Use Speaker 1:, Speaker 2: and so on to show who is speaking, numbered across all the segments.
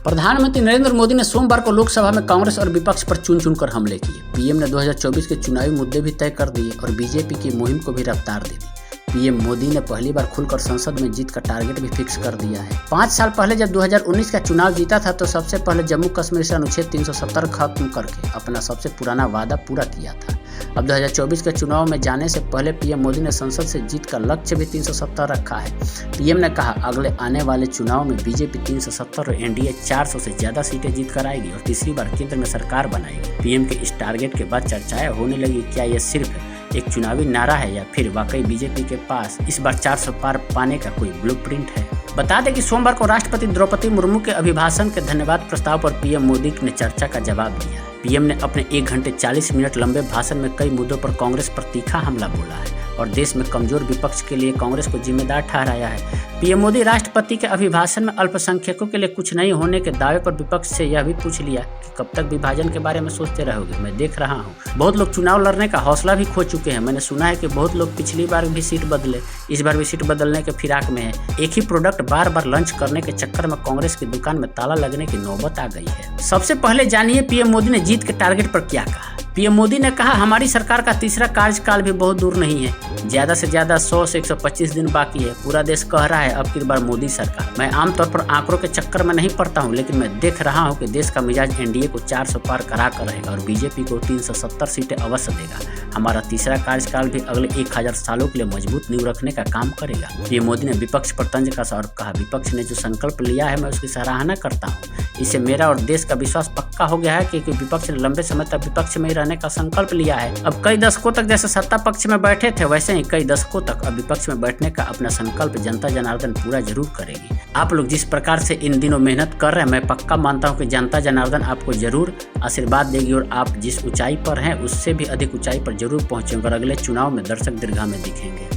Speaker 1: प्रधानमंत्री नरेंद्र मोदी ने सोमवार को लोकसभा में कांग्रेस और विपक्ष पर चुन चुनकर हमले किए। पीएम ने 2024 के चुनावी मुद्दे भी तय कर दिए और बीजेपी की मुहिम को भी रफ्तार दे दी। पीएम मोदी ने पहली बार खुलकर संसद में जीत का टारगेट भी फिक्स कर दिया है। 5 साल पहले जब 2019 का चुनाव जीता था तो सबसे पहले जम्मू कश्मीर से अनुच्छेद 370 खत्म करके अपना सबसे पुराना वादा पूरा किया था। अब 2024 के चुनाव में जाने से पहले पीएम मोदी ने संसद से जीत का लक्ष्य भी 370 रखा है। पीएम ने कहा, अगले आने वाले चुनाव में बीजेपी 370 और एनडीए 400 से ज्यादा सीटें जीत कर आएगी और तीसरी बार केंद्र में सरकार बनाएगी। पीएम के इस टारगेट के बाद चर्चाएं होने लगी, क्या यह सिर्फ एक चुनावी नारा है या फिर वाकई बीजेपी के पास इस बार 400 पार पाने का कोई ब्लूप्रिंट है। बता दें कि सोमवार को राष्ट्रपति द्रौपदी मुर्मू के अभिभाषण के धन्यवाद प्रस्ताव पर पीएम मोदी ने चर्चा का जवाब दिया। पीएम ने अपने 1 घंटे 40 मिनट लंबे भाषण में कई मुद्दों पर कांग्रेस पर तीखा हमला बोला है और देश में कमजोर विपक्ष के लिए कांग्रेस को जिम्मेदार ठहराया है। पीएम मोदी राष्ट्रपति के अभिभाषण में अल्पसंख्यकों के लिए कुछ नहीं होने के दावे पर विपक्ष से यह भी पूछ लिया कि कब तक विभाजन के बारे में सोचते रहोगे। मैं देख रहा हूँ बहुत लोग चुनाव लड़ने का हौसला भी खो चुके हैं। मैंने सुना है कि बहुत लोग पिछली बार भी सीट बदले, इस बार भी सीट बदलने के फिराक में है। एक ही प्रोडक्ट बार बार लॉन्च करने के चक्कर में कांग्रेस की दुकान में ताला लगने की नौबत आ गई है। सबसे पहले जानिए पीएम मोदी ने जीत के टारगेट पर क्या कहा। पीएम मोदी ने कहा, हमारी सरकार का तीसरा कार्यकाल भी बहुत दूर नहीं है। ज्यादा से ज्यादा 100 से 125 दिन बाकी है। पूरा देश कह रहा है अब की बार मोदी सरकार। मैं आमतौर पर आंकड़ों के चक्कर में नहीं पड़ता हूं, लेकिन मैं देख रहा हूं कि देश का मिजाज एनडीए को 400 पार करा कर रहेगा और बीजेपी को 370 सीटें अवश्य देगा। हमारा तीसरा कार्यकाल भी अगले 1000 सालों के लिए मजबूत नींव रखने का काम करेगा। पीएम मोदी ने विपक्ष पर तंज कसा और कहा, विपक्ष ने जो संकल्प लिया है मैं उसकी सराहना करता हूँ। इससे मेरा और देश का विश्वास पक्का हो गया है कि विपक्ष ने लंबे समय तक विपक्ष में ही रहने का संकल्प लिया है। अब कई दशकों तक जैसे सत्ता पक्ष में बैठे थे वैसे ही कई दशकों तक अब विपक्ष में बैठने का अपना संकल्प जनता जनार्दन पूरा जरूर करेगी। आप लोग जिस प्रकार से इन दिनों मेहनत कर रहे हैं, मैं पक्का मानता हूं कि जनता जनार्दन आपको जरूर आशीर्वाद देगी और आप जिस ऊंचाई पर हैं उससे भी अधिक ऊंचाई पर जरूर पहुंचेंगे और अगले चुनाव में दर्शक दीर्घा में दिखेंगे।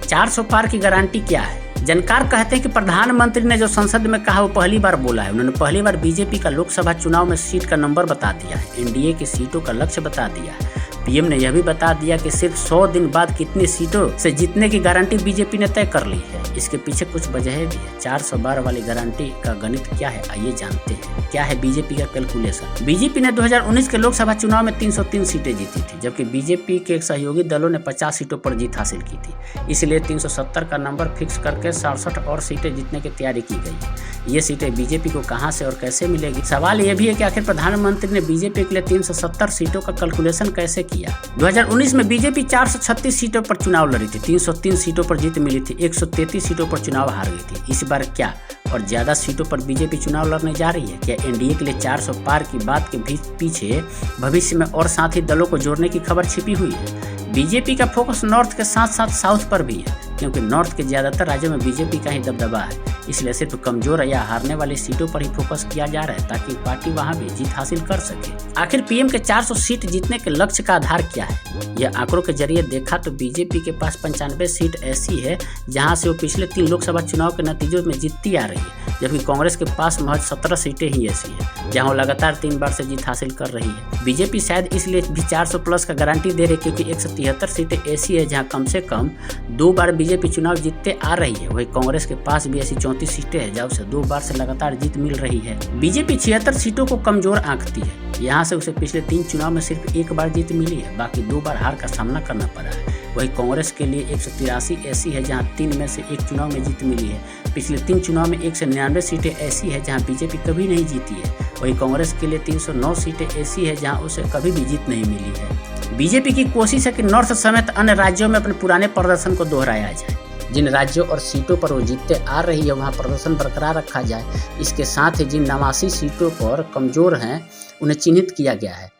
Speaker 1: 400 पार की गारंटी क्या है? जानकार कहते हैं कि प्रधानमंत्री ने जो संसद में कहा वो पहली बार बोला है। उन्होंने पहली बार बीजेपी का लोकसभा चुनाव में सीट का नंबर बता दिया है, एनडीए की सीटों का लक्ष्य बता दिया है। पीएम ने यह भी बता दिया कि सिर्फ 100 दिन बाद कितनी सीटों से जीतने की गारंटी बीजेपी ने तय कर ली है। इसके पीछे कुछ वजह भी है। 400 बार वाली गारंटी का गणित क्या है, आइए जानते हैं। क्या है बीजेपी का कैलकुलेशन? बीजेपी ने 2019 के लोकसभा चुनाव में 303 सीटें जीती थी, जबकि बीजेपी के सहयोगी दलों ने 50 सीटों पर जीत हासिल की थी। इसलिए 370 का नंबर फिक्स करके 67 और सीटें जीतने की तैयारी की गई है। ये सीटें बीजेपी को कहां से और कैसे मिलेगी? सवाल यह भी है कि आखिर प्रधानमंत्री ने बीजेपी के लिए 370 सीटों का कैलकुलेशन कैसे किया? 2019 में बीजेपी 436 सीटों पर चुनाव लड़ी थी, 303 सीटों पर जीत मिली थी, 133 सीटों पर चुनाव हार गई थी। इस बार क्या और ज्यादा सीटों पर बीजेपी चुनाव लड़ने जा रही है? क्या एनडीए के लिए 400 पार की बात के पीछे भविष्य में और साथी दलों को जोड़ने की खबर छिपी हुई है? बीजेपी का फोकस नॉर्थ के साथ साथ साउथ पर भी है, क्योंकि नॉर्थ के ज्यादातर राज्यों में बीजेपी का ही दबदबा है। इसलिए सिर्फ कमजोर या हारने वाली सीटों पर ही फोकस किया जा रहा है ताकि पार्टी वहां भी जीत हासिल कर सके। आखिर पीएम के 400 सीट जीतने के लक्ष्य का आधार क्या है? यह आंकड़ों के जरिए देखा तो बीजेपी के पास 95 सीट ऐसी है जहां से वो पिछले 3 लोकसभा चुनाव के नतीजों में जीतती आ रही है, जबकि कांग्रेस के पास महज 17 सीटें ही ऐसी है जहां वो लगातार 3 बार से जीत हासिल कर रही है। बीजेपी शायद इसलिए भी 400 प्लस का गारंटी दे रही क्योंकि 173 सीटें ऐसी है जहां कम से कम 2 बार बीजेपी चुनाव जीतते आ रही है। वही कांग्रेस के पास भी ऐसी 34 सीटें हैं जहां उसे 2 बार से लगातार जीत मिल रही है। बीजेपी 76 सीटों को कमजोर आंकती है। यहाँ से उसे पिछले 3 चुनाव में सिर्फ 1 बार जीत मिली है, बाकी 2 बार हार का सामना करना पड़ा है। वही कांग्रेस के लिए 183 ऐसी है जहां 3 में से 1 चुनाव में जीत मिली है। पिछले 3 चुनाव में 199 सीटें ऐसी है जहां बीजेपी कभी नहीं जीती है। वही कांग्रेस के लिए 309 सीटें ऐसी है जहां उसे कभी भी जीत नहीं मिली है। बीजेपी की कोशिश है कि नॉर्थ समेत अन्य राज्यों में अपने पुराने प्रदर्शन को दोहराया जाए। जिन राज्यों और सीटों पर वो जीतते आ रही है वहां प्रदर्शन बरकरार रखा जाए। इसके साथ ही जिन 89 सीटों पर कमजोर हैं उन्हें चिन्हित किया गया है,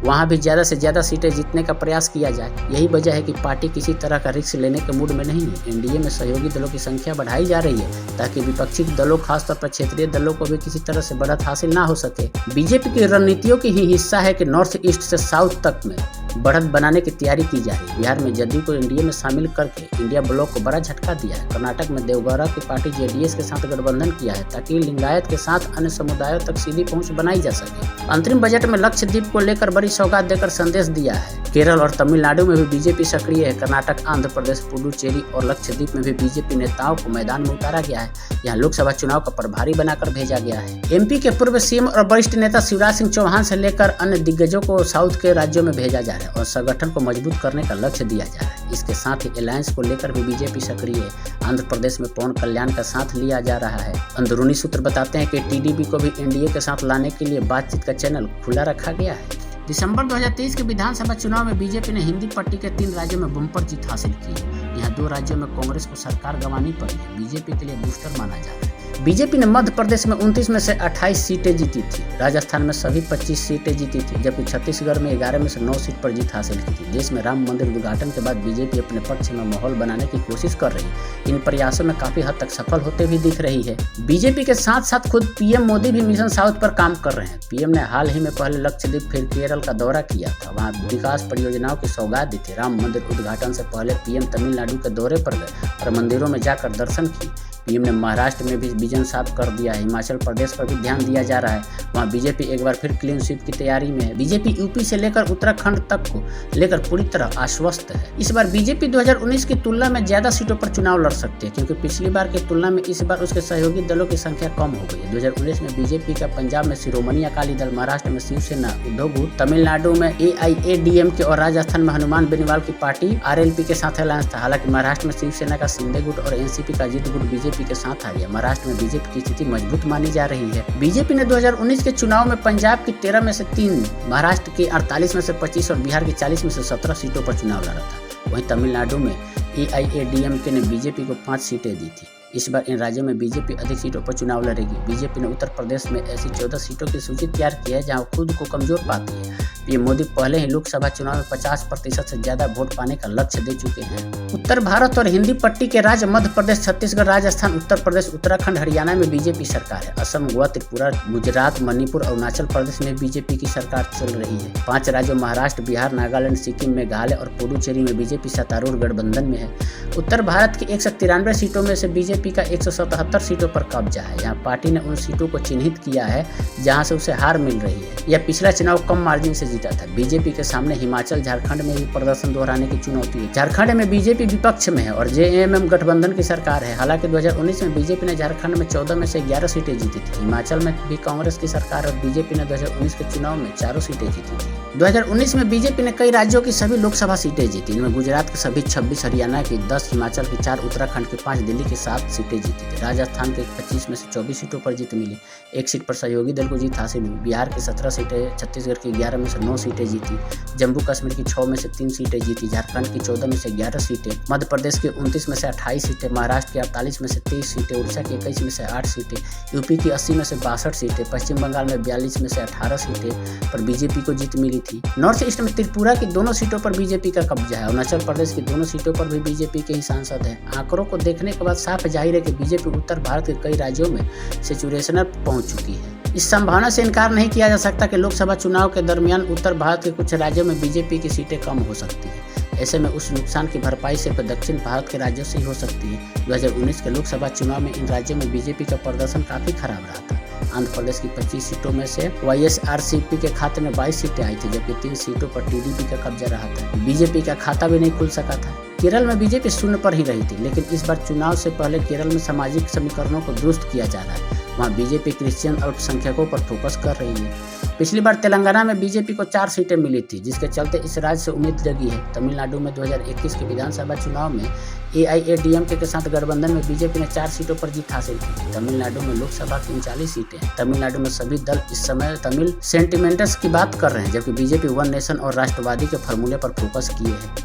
Speaker 1: वहां भी ज़्यादा से ज़्यादा सीटें जीतने का प्रयास किया जाए। यही वजह है कि पार्टी किसी तरह का रिस्क लेने के मूड में नहीं है। एनडीए में सहयोगी दलों की संख्या बढ़ाई जा रही है ताकि विपक्षी दलों खासतौर पर क्षेत्रीय दलों को भी किसी तरह से बढ़त हासिल ना हो सके। बीजेपी की रणनीतियों की ही हिस्सा है कि नॉर्थ ईस्ट से साउथ तक में बढ़त बनाने की तैयारी की जा रही है। बिहार में जदयू को एनडीए में शामिल करके इंडिया ब्लॉक को बड़ा झटका दिया है। कर्नाटक में देवगौड़ा की पार्टी जेडीएस के साथ गठबंधन किया है ताकि लिंगायत के साथ अन्य समुदायों तक सीधी पहुंच बनाई जा सके। अंतरिम बजट में लक्षद्वीप को लेकर बड़ी सौगात देकर संदेश दिया है। केरल और तमिलनाडु में भी बीजेपी सक्रिय है। कर्नाटक, आंध्र प्रदेश, पुडुचेरी और लक्षद्वीप में भी बीजेपी नेताओं को मैदान में उतारा गया है। यहाँ लोकसभा चुनाव का प्रभारी बनाकर भेजा गया है। एमपी के पूर्व सीएम और वरिष्ठ नेता शिवराज सिंह चौहान से लेकर अन्य दिग्गजों को साउथ के राज्यों में भेजा जा रहा है और संगठन को मजबूत करने का लक्ष्य दिया जा रहा है। इसके साथ ही अलायंस को लेकर भी बीजेपी सक्रिय है। आंध्र प्रदेश में पवन कल्याण का साथ लिया जा रहा है। अंदरूनी सूत्र बताते हैं कि टीडीपी को भी एनडीए के साथ लाने के लिए बातचीत का चैनल खुला रखा गया है। दिसंबर 2023 के विधानसभा चुनाव में बीजेपी ने हिंदी पट्टी के 3 राज्यों में बम्पर जीत हासिल की है। यहाँ 2 राज्यों में कांग्रेस को सरकार गंवानी पड़ी है। बीजेपी के लिए बूस्टर माना जा रहा है। बीजेपी ने मध्य प्रदेश में 29 में से 28 सीटें जीती थी। राजस्थान में सभी 25 सीटें जीती थी, जबकि छत्तीसगढ़ में 11 में से 9 सीट पर जीत हासिल की थी। देश में राम मंदिर उद्घाटन के बाद बीजेपी अपने पक्ष में माहौल बनाने की कोशिश कर रही है। इन प्रयासों में काफी हद तक सफल होते भी दिख रही है। बीजेपी के साथ साथ खुद पीएम मोदी भी मिशन साउथ पर काम कर रहे हैं। पीएम ने हाल ही में पहले लक्षद्वीप फिर केरल का दौरा किया था। वहाँ विकास परियोजनाओं की सौगात दी थी। राम मंदिर उद्घाटन से पहले पीएम तमिलनाडु के दौरे पर गए और मंदिरों में जाकर दर्शन किए। पीएम ने महाराष्ट्र में भी विजन साफ कर दिया है। हिमाचल प्रदेश पर भी ध्यान दिया जा रहा है। वहाँ बीजेपी एक बार फिर क्लीन स्वीप की तैयारी में है। बीजेपी यूपी से लेकर उत्तराखंड तक को लेकर पूरी तरह आश्वस्त है। इस बार बीजेपी 2019 की तुलना में ज्यादा सीटों पर चुनाव लड़ सकती है, क्योंकि पिछली बार की तुलना में इस बार उसके सहयोगी दलों की संख्या कम हो गई है। 2019 में बीजेपी का पंजाब में शिरोमणि अकाली दल, महाराष्ट्र में शिवसेना उद्धव गुट, तमिलनाडु में AIADMK और राजस्थान में हनुमान बेनीवाल की पार्टी RLP के साथ अलायंस था। हालांकि महाराष्ट्र में शिवसेना का शिंदे गुट और एनसीपी का अजित गुट बीजेपी के साथ आ गया। महाराष्ट्र में बीजेपी की स्थिति मजबूत मानी जा रही है। बीजेपी ने 2019 के चुनाव में पंजाब की 13 में से 3, महाराष्ट्र की 48 में से 25 और बिहार की 40 में से 17 सीटों पर चुनाव लड़ा था। वहीं तमिलनाडु में AIADMK ने बीजेपी को 5 सीटें दी थी। इस बार इन राज्यों में बीजेपी अधिक सीटों पर चुनाव लड़ेगी। बीजेपी ने उत्तर प्रदेश में ऐसी 14 सीटों की सूची तैयार की है जहां खुद को कमजोर पाती है। पीएम मोदी पहले ही लोकसभा चुनाव में 50% से ज्यादा वोट पाने का लक्ष्य दे चुके हैं। उत्तर भारत और हिंदी पट्टी के राज्य मध्य प्रदेश, छत्तीसगढ़, राजस्थान, उत्तर प्रदेश, उत्तराखंड, हरियाणा में बीजेपी सरकार है। असम, गोवा, त्रिपुरा, गुजरात, मणिपुर, अरुणाचल प्रदेश में बीजेपी की सरकार चल रही है। 5 राज्यों महाराष्ट्र, बिहार, नागालैंड, सिक्किम, मेघालय और पुडुचेरी में बीजेपी सत्तारूढ़ गठबंधन में है। उत्तर भारत की 193 सीटों में से बीजेपी का 177 सीटों पर कब्जा है। यहाँ पार्टी ने उन सीटों को चिन्हित किया है जहां से उसे हार मिल रही है। यह पिछला चुनाव कम मार्जिन से जीता था। बीजेपी के सामने हिमाचल, झारखंड में भी प्रदर्शन दोहराने की चुनौती है। झारखंड में बीजेपी विपक्ष में है और JMM गठबंधन की सरकार है। हालांकि 2019 में बीजेपी ने झारखंड में 14 में से 11 सीटें जीती थी। हिमाचल में भी कांग्रेस की सरकार और बीजेपी ने 2019 के चुनाव में 4 सीटें जीती थी। 2019 में बीजेपी ने कई राज्यों की सभी लोकसभा सीटें जीती। इनमें गुजरात की सभी 26, हरियाणा की 10, हिमाचल की 4, उत्तराखंड की 5, दिल्ली की 7 सीटें जीती थी। राजस्थान के 25 में से 24 सीटों पर जीत मिली। 1 सीट पर सहयोगी दल को जीत हासिल हुई। बिहार की 17 सीटें, छत्तीसगढ़ की 11 में से 9 सीटें जीती। जम्मू कश्मीर की 6 में से 3 सीटें जीती। झारखंड की 14 में से 11 सीटें, मध्य प्रदेश की 29 में से 28 सीटें, महाराष्ट्र की 48 में से 23 सीटें, उड़ीसा की 21 में से 8 सीटें, यूपी की 80 में से 62 सीटें, पश्चिम बंगाल में 42 में से 18 सीटें पर बीजेपी को जीत मिली थी। नॉर्थ ईस्ट में त्रिपुरा की दोनों सीटों पर बीजेपी का कब्जा है। अरुणाचल प्रदेश की दोनों सीटों पर भी बीजेपी के ही सांसद हैं। आंकड़ों को देखने के बाद साफ जाहिर है कि बीजेपी उत्तर भारत के कई राज्यों में सैचुरेशन पर पहुंच चुकी है। इस संभावना से इनकार नहीं किया जा सकता कि लोकसभा चुनाव के दरमियान उत्तर भारत के कुछ राज्यों में बीजेपी की सीटें कम हो सकती हैं। ऐसे में उस नुकसान की भरपाई सिर्फ दक्षिण भारत के राज्यों से ही हो सकती है। 2019 के लोकसभा चुनाव में इन राज्यों में बीजेपी का प्रदर्शन काफी खराब रहा था। आंध्र प्रदेश की 25 सीटों में से YSRCP के खाते में 22 सीटें आई थी, जबकि 3 सीटों पर टीडीपी का कब्जा रहा था। बीजेपी का खाता भी नहीं खुल सका था। केरल में बीजेपी शून्य पर ही रही थी, लेकिन इस बार चुनाव से पहले केरल में सामाजिक समीकरणों को दुरुस्त किया जा रहा है। वहाँ बीजेपी क्रिश्चियन अल्पसंख्यकों पर फोकस कर रही है। पिछली बार तेलंगाना में बीजेपी को 4 सीटें मिली थी, जिसके चलते इस राज्य से उम्मीद जगी है। तमिलनाडु में 2021 के विधानसभा चुनाव में AIADMK के साथ गठबंधन में बीजेपी ने 4 सीटों पर जीत हासिल की। तमिलनाडु में लोकसभा की 39 सीटें हैं। तमिलनाडु में सभी दल इस समय तमिल सेंटिमेंट्स की बात कर रहे हैं, जबकि बीजेपी वन नेशन और राष्ट्रवादी के फॉर्मूले पर फोकस किए हैं।